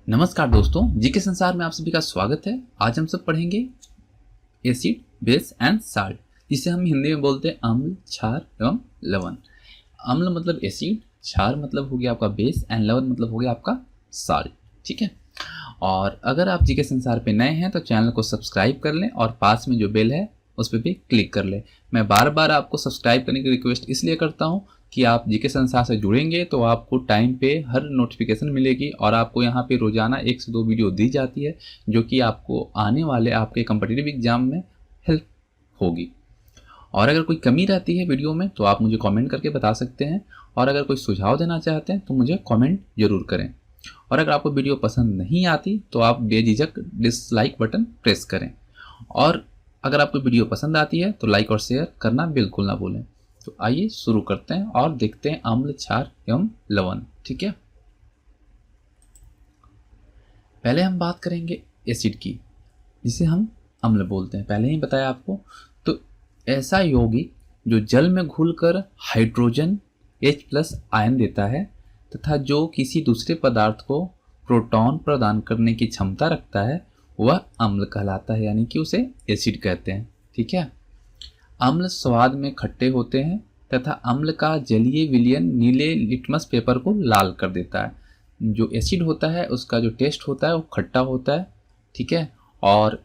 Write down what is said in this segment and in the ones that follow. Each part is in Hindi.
नमस्कार दोस्तों, जीके संसार में आप सभी का स्वागत है। आज हम सब पढ़ेंगे एसिड, बेस एंड साल्ट, जिसे हम हिंदी में बोलते हैं अम्ल, क्षार एवं लवण। अम्ल मतलब एसिड, क्षार मतलब हो गया आपका बेस एंड लवण मतलब हो गया आपका साल्ट। ठीक है। और अगर आप जीके संसार पे नए हैं तो चैनल को सब्सक्राइब कर लें और पास में जो बेल है उस पर भी क्लिक कर लें। मैं बार बार आपको सब्सक्राइब करने की रिक्वेस्ट इसलिए करता हूँ कि आप जीके संसार से जुड़ेंगे तो आपको टाइम पे हर नोटिफिकेशन मिलेगी और आपको यहाँ पे रोजाना 1 से 2 वीडियो दी जाती है जो कि आपको आने वाले आपके कम्पिटिटिव एग्जाम में हेल्प होगी। और अगर कोई कमी रहती है वीडियो में तो आप मुझे कमेंट करके बता सकते हैं, और अगर कोई सुझाव देना चाहते हैं तो मुझे कमेंट जरूर करें। और अगर आपको वीडियो पसंद नहीं आती तो आप बेझिझक डिसलाइक बटन प्रेस करें, और अगर आपको वीडियो पसंद आती है तो लाइक और शेयर करना बिल्कुल ना भूलें। तो आइए शुरू करते हैं और देखते हैं अम्ल, क्षार एवं लवण। ठीक है। पहले हम बात करेंगे एसिड की, जिसे हम अम्ल बोलते हैं। पहले ही बताया आपको। तो ऐसा यौगिक जो जल में घुलकर हाइड्रोजन H+ आयन देता है तथा जो किसी दूसरे पदार्थ को प्रोटॉन प्रदान करने की क्षमता रखता है वह अम्ल कहलाता है, यानी कि उसे एसिड कहते हैं। ठीक है। अम्ल स्वाद में खट्टे होते हैं तथा अम्ल का जलीय विलयन नीले लिटमस पेपर को लाल कर देता है। जो एसिड होता है उसका जो टेस्ट होता है वो खट्टा होता है। ठीक है। और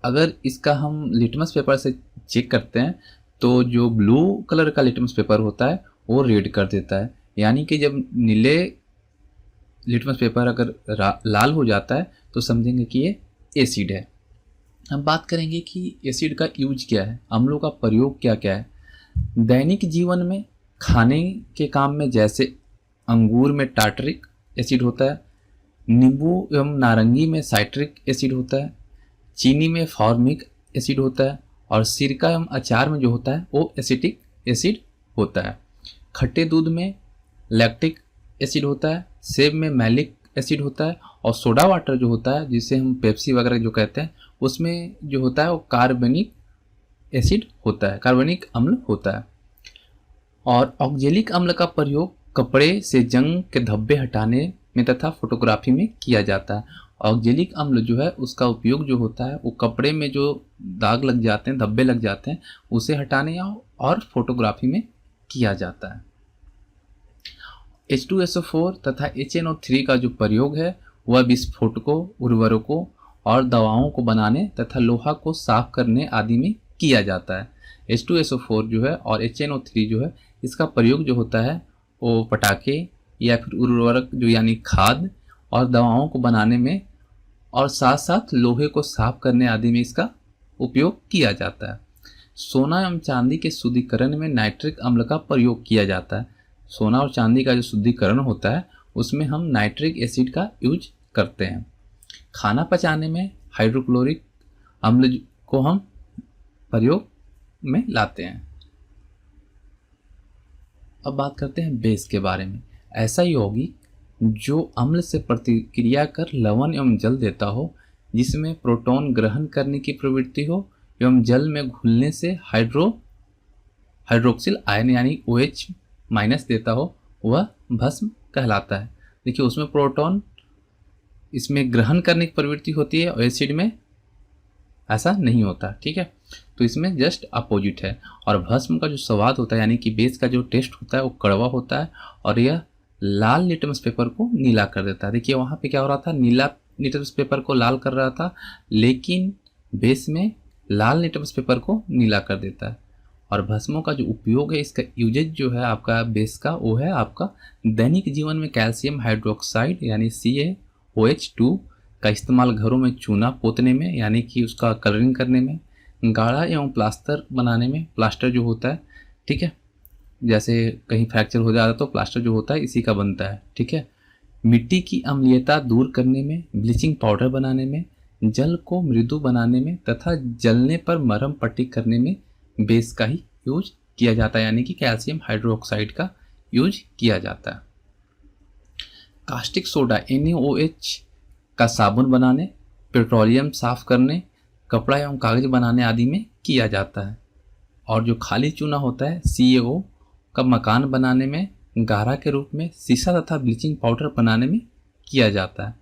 अगर इसका हम लिटमस पेपर से चेक करते हैं तो जो ब्लू कलर का लिटमस पेपर होता है वो रेड कर देता है, यानी कि जब नीले लिटमस पेपर अगर लाल हो जाता है तो समझेंगे कि ये एसिड है। हम बात करेंगे कि एसिड का यूज क्या है, अम्लों का प्रयोग क्या क्या है। दैनिक जीवन में खाने के काम में जैसे अंगूर में टार्टरिक एसिड होता है, नींबू एवं नारंगी में साइट्रिक एसिड होता है, चीनी में फॉर्मिक एसिड होता है, और सिरका एवं अचार में जो होता है वो एसिटिक एसिड होता है। खट्टे दूध में लैक्टिक एसिड होता है, सेब में मैलिक एसिड होता है, और सोडा वाटर जो होता है जिसे हम पेप्सी वगैरह जो कहते हैं उसमें जो होता है वो कार्बनिक एसिड होता है, कार्बनिक अम्ल होता है। और ऑक्जेलिक अम्ल का प्रयोग कपड़े से जंग के धब्बे हटाने में तथा फोटोग्राफी में किया जाता है। ऑक्जेलिक अम्ल जो है उसका उपयोग जो होता है वो कपड़े में जो दाग लग जाते हैं, धब्बे लग जाते हैं, उसे हटाने और फोटोग्राफी में किया जाता है। H2SO4 तथा HNO3 का जो प्रयोग है वह विस्फोटकों, उर्वरकों और दवाओं को बनाने तथा लोहा को साफ करने आदि में किया जाता है। H2SO4 जो है और HNO3 जो है इसका प्रयोग जो होता है वो पटाखे या फिर उर्वरक जो यानी खाद और दवाओं को बनाने में और साथ साथ लोहे को साफ करने आदि में इसका उपयोग किया जाता है। सोना एवं चांदी के शुद्धिकरण में नाइट्रिक अम्ल का प्रयोग किया जाता है। सोना और चांदी का जो शुद्धिकरण होता है उसमें हम नाइट्रिक एसिड का यूज करते हैं। खाना पचाने में हाइड्रोक्लोरिक अम्ल को हम प्रयोग में लाते हैं। अब बात करते हैं बेस के बारे में। ऐसा यौगिक जो अम्ल से प्रतिक्रिया कर लवण एवं जल देता हो, जिसमें प्रोटॉन ग्रहण करने की प्रवृत्ति हो एवं जल में घुलने से हाइड्रोक्सिल आयन यानी OH- देता हो, वह भस्म कहलाता है। देखिए उसमें प्रोटॉन इसमें ग्रहण करने की प्रवृत्ति होती है और एसिड में ऐसा नहीं होता। ठीक है। तो इसमें जस्ट अपोजिट है। और भस्म का जो स्वाद होता है यानी कि बेस का जो टेस्ट होता है वो कड़वा होता है, और यह लाल लिटमस पेपर को नीला कर देता है। देखिए वहाँ पे क्या हो रहा था, नीला लिटमस पेपर को लाल कर रहा था, लेकिन बेस में लाल लिटमस पेपर को नीला कर देता है। और भस्मों का जो उपयोग है, इसका यूजेज जो है आपका बेस का, वो है आपका दैनिक जीवन में कैल्शियम हाइड्रोक्साइड यानी CaOH2 का इस्तेमाल घरों में चूना पोतने में यानी कि उसका कलरिंग करने में, गाढ़ा एवं प्लास्टर बनाने में, प्लास्टर जो होता है, ठीक है, जैसे कहीं फ्रैक्चर हो जाता है तो प्लास्टर जो होता है इसी का बनता है। ठीक है। मिट्टी की अम्लीयता दूर करने में, ब्लीचिंग पाउडर बनाने में, जल को मृदु बनाने में तथा जलने पर मरहम पट्टी करने में बेस का ही यूज किया जाता है, यानी कि कैल्शियम हाइड्रोक्साइड का यूज किया जाता है। कास्टिक सोडा NaOH का साबुन बनाने, पेट्रोलियम साफ करने, कपड़ा एवं कागज बनाने आदि में किया जाता है। और जो खाली चूना होता है CaO का मकान बनाने में, गारा के रूप में, शीशा तथा ब्लीचिंग पाउडर बनाने में किया जाता है।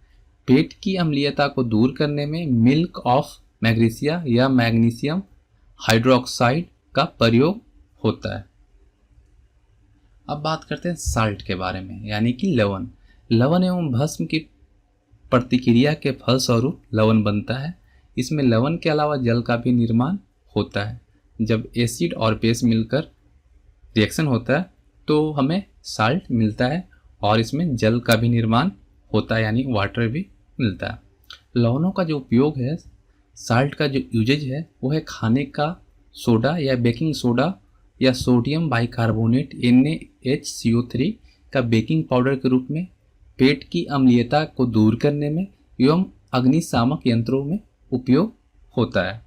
पेट की अम्लीयता को दूर करने में मिल्क ऑफ मैग्नीशिया या मैग्नीशियम हाइड्रोक्साइड का प्रयोग होता है। अब बात करते हैं साल्ट के बारे में, यानी कि लवण। लवण एवं भस्म की प्रतिक्रिया के फलस्वरूप लवण बनता है। इसमें लवण के अलावा जल का भी निर्माण होता है। जब एसिड और बेस मिलकर रिएक्शन होता है तो हमें साल्ट मिलता है और इसमें जल का भी निर्माण होता है, यानी वाटर भी मिलता है। लवणों का जो उपयोग है, साल्ट का जो यूजेज है वो है खाने का सोडा या बेकिंग सोडा या सोडियम बाइकार्बोनेट NaHCO3 का बेकिंग पाउडर के रूप में, पेट की अम्लीयता को दूर करने में एवं अग्निशामक यंत्रों में उपयोग होता है।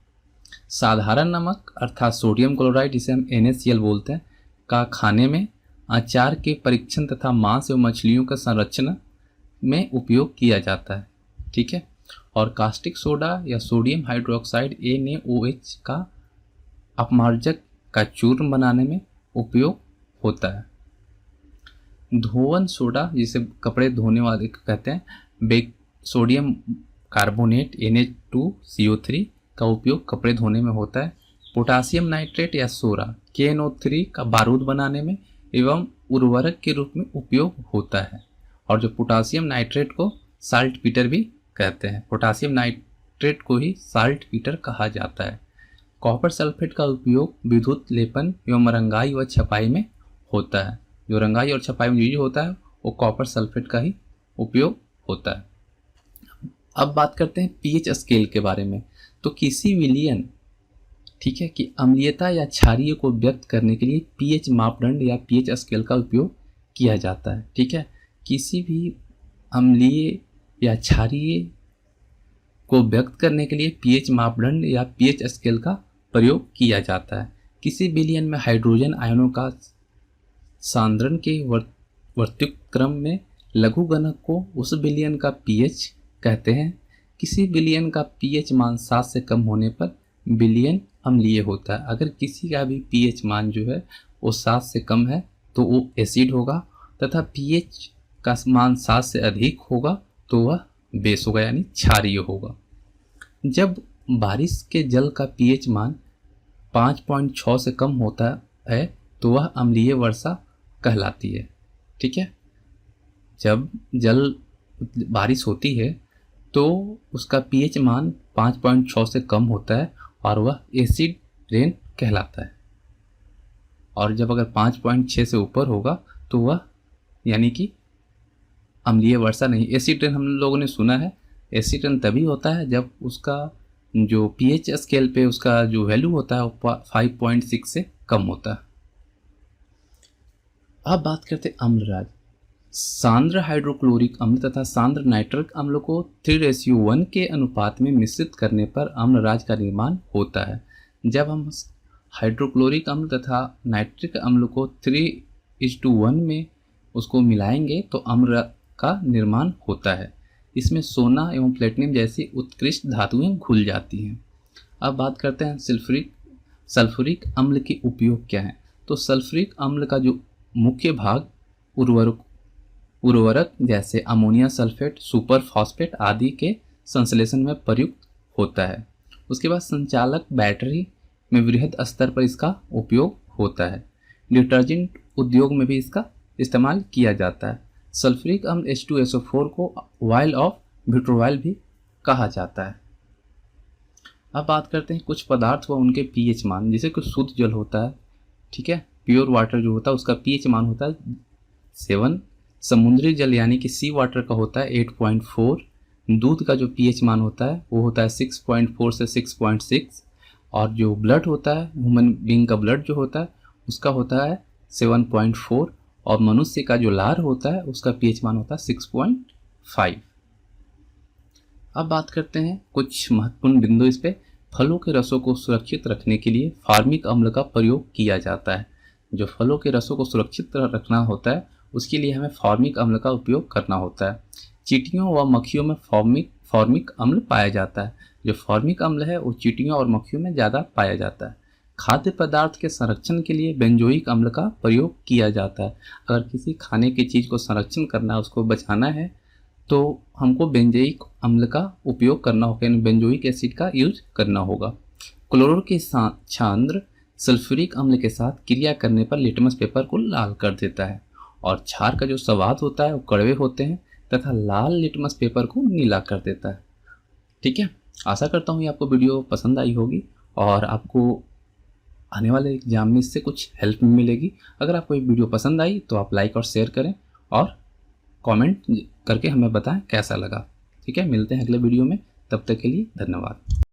साधारण नमक अर्थात सोडियम क्लोराइड, जिसे हम NaCl बोलते हैं, का खाने में, अचार के परीक्षण तथा मांस एवं मछलियों का संरक्षण में उपयोग किया जाता है। ठीक है। और कास्टिक सोडा या सोडियम हाइड्रोक्साइड NaOH का अपमार्जक का चूर्ण बनाने में उपयोग होता है। धोवन सोडा, जिसे कपड़े धोने वाले कहते हैं, सोडियम कार्बोनेट Na2CO3 का उपयोग कपड़े धोने में होता है। पोटासियम नाइट्रेट या सोरा KNO3 का बारूद बनाने में एवं उर्वरक के रूप में उपयोग होता है। और जो पोटासियम नाइट्रेट को साल्ट पीटर भी कहते हैं, पोटासियम नाइट्रेट को ही साल्ट पीटर कहा जाता है। कॉपर सल्फेट का उपयोग विद्युत लेपन एवं रंगाई व छपाई में होता है। जो रंगाई और छपाई में यूज होता है वो कॉपर सल्फेट का ही उपयोग होता है। अब बात करते हैं पीएच स्केल के बारे में। तो किसी विलयन, ठीक है, कि अम्लीयता या क्षारीय को व्यक्त करने के लिए पीएच मापदंड या पीएच स्केल का उपयोग किया जाता है। ठीक है। किसी भी अम्लीय या क्षारीय को व्यक्त करने के लिए पीएच मापदंड या पीएच स्केल का प्रयोग किया जाता है। किसी विलयन में हाइड्रोजन आयनों का सांद्रण के वर्तक्रम में लघुगणक को उस विलयन का पीएच कहते हैं। किसी विलयन का पीएच मान 7 से कम होने पर विलयन अम्लीय होता है। अगर किसी का भी पीएच मान जो है वो 7 से कम है तो वो एसिड होगा, तथा पीएच का मान 7 से अधिक होगा तो वह बेस होगा, यानी क्षारीय होगा। जब बारिश के जल का पीएच मान 5.6 से कम होता है तो वह अम्लीय वर्षा कहलाती है। ठीक है। जब बारिश होती है तो उसका पीएच मान 5.6 से कम होता है और वह एसिड रेन कहलाता है। और जब अगर 5.6 से ऊपर होगा तो वह यानी कि अम्लीय वर्षा नहीं। एसिड रेन हम लोगों ने सुना है, एसिड रेन तभी होता है जब उसका जो पीएच स्केल पे उसका जो वैल्यू होता है वो 5.6 से कम होता है। अब बात करते हैं अम्लराज। सांद्र हाइड्रोक्लोरिक अम्ल तथा सांद्र नाइट्रिक अम्ल को 3:1 के अनुपात में मिश्रित करने पर अम्लराज का निर्माण होता है। जब हम हाइड्रोक्लोरिक अम्ल तथा नाइट्रिक अम्ल को 3:1 में उसको मिलाएंगे तो अम्ल का निर्माण होता है। इसमें सोना एवं प्लेटिनम जैसी उत्कृष्ट धातुएं घुल जाती हैं। अब बात करते हैं सल्फ्यूरिक अम्ल के उपयोग क्या है। तो सल्फ्यूरिक अम्ल का जो मुख्य भाग उर्वरक जैसे अमोनिया सल्फेट, सुपर फॉस्फेट आदि के संश्लेषण में प्रयुक्त होता है। उसके बाद संचालक बैटरी में वृहद स्तर पर इसका उपयोग होता है। डिटर्जेंट उद्योग में भी इसका इस्तेमाल किया जाता है। सल्फ्यूरिक अम्ल H2SO4 को ऑयल ऑफ विट्रोवाइल भी कहा जाता है। अब बात करते हैं कुछ पदार्थ व उनके पीएच मान। जैसे कि शुद्ध जल होता है, ठीक है, प्योर वाटर जो होता है उसका पीएच मान होता है 7। समुद्री जल यानी कि सी वाटर का होता है 8.4। दूध का जो पीएच मान होता है वो होता है 6.4 से 6.6। और जो ब्लड होता है, ह्यूमन बीइंग का ब्लड जो होता है उसका होता है 7.4। और मनुष्य का जो लार होता है उसका पीएच मान होता है 6.5। अब बात करते हैं कुछ महत्वपूर्ण बिंदु इस पे। फलों के रसों को सुरक्षित रखने के लिए फार्मिक अम्ल का प्रयोग किया जाता है। जो फलों के रसों को सुरक्षित रखना होता है उसके लिए हमें फार्मिक अम्ल का उपयोग करना होता है। चींटियों व मक्खियों में फार्मिक अम्ल पाया जाता है। जो फार्मिक अम्ल है वो चींटियों और मक्खियों में ज़्यादा पाया जाता है। खाद्य पदार्थ के संरक्षण के लिए बेंजोइक अम्ल का प्रयोग किया जाता है। अगर किसी खाने की चीज़ को संरक्षण करना है, उसको बचाना है, तो हमको बेंजोइक अम्ल का उपयोग करना होगा, यानी बेंजोइक एसिड का यूज करना होगा। क्लोरो के छांद्र सल्फ्यूरिक अम्ल के साथ क्रिया करने पर लिटमस पेपर को लाल कर देता है और क्षार का जो स्वाद होता है वो कड़वे होते हैं तथा लाल लिटमस पेपर को नीला कर देता है। ठीक है, आशा करता हूँ ये आपको वीडियो पसंद आई होगी और आपको आने वाले एग्जाम में इससे कुछ हेल्प मिलेगी। अगर आपको ये वीडियो पसंद आई तो आप लाइक और शेयर करें और कमेंट करके हमें बताएं कैसा लगा। ठीक है, मिलते हैं अगले वीडियो में, तब तक के लिए धन्यवाद।